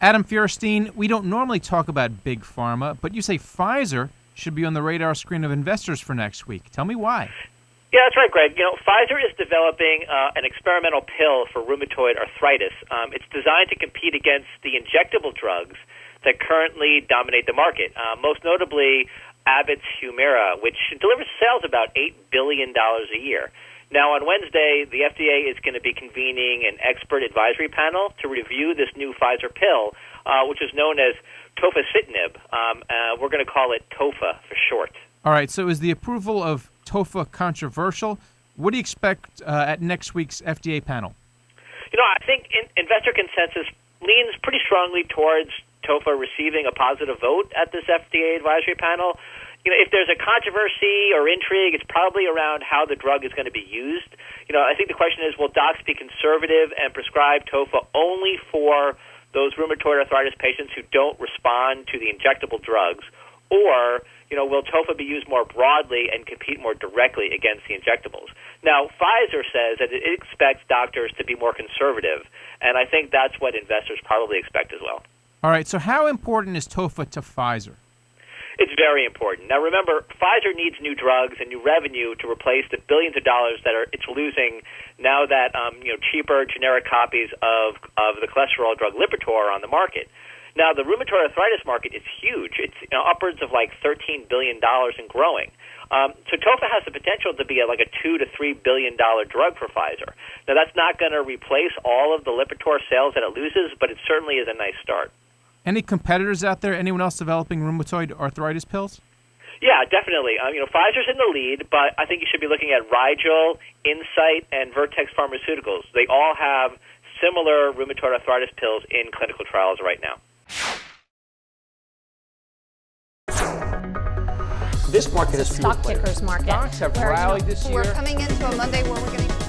Adam Feuerstein, we don't normally talk about big pharma, but you say Pfizer should be on the radar screen of investors for next week. Tell me why. Yeah, that's right, Greg. Pfizer is developing an experimental pill for rheumatoid arthritis. It's designed to compete against the injectable drugs that currently dominate the market, most notably Abbott's Humira, which delivers sales about $8 billion a year. Now, on Wednesday, the FDA is going to be convening an expert advisory panel to review this new Pfizer pill, which is known as tofacitinib. We're going to call it TOFA for short. All right, so is the approval of TOFA controversial? What do you expect at next week's FDA panel? I think investor consensus leans pretty strongly towards TOFA receiving a positive vote at this FDA advisory panel. If there's a controversy or intrigue, it's probably around how the drug is going to be used. I think the question is, will docs be conservative and prescribe TOFA only for those rheumatoid arthritis patients who don't respond to the injectable drugs? Or, will TOFA be used more broadly and compete more directly against the injectables? Now, Pfizer says that it expects doctors to be more conservative, and I think that's what investors probably expect as well. All right, so how important is TOFA to Pfizer? It's very important. Now, remember, Pfizer needs new drugs and new revenue to replace the billions of dollars that it's losing now that cheaper generic copies of the cholesterol drug Lipitor are on the market. Now, the rheumatoid arthritis market is huge. It's upwards of like $13 billion and growing. So TOFA has the potential to be like a $2 to $3 billion drug for Pfizer. Now, that's not going to replace all of the Lipitor sales that it loses, but it certainly is a nice start. Any competitors out there? Anyone else developing rheumatoid arthritis pills? Yeah, definitely. Pfizer's in the lead, but I think you should be looking at Rigel, Incyte, and Vertex Pharmaceuticals. They all have similar rheumatoid arthritis pills in clinical trials right now. This market is stock tickers market. Stocks have rallied this year. We're coming into a Monday where we're going to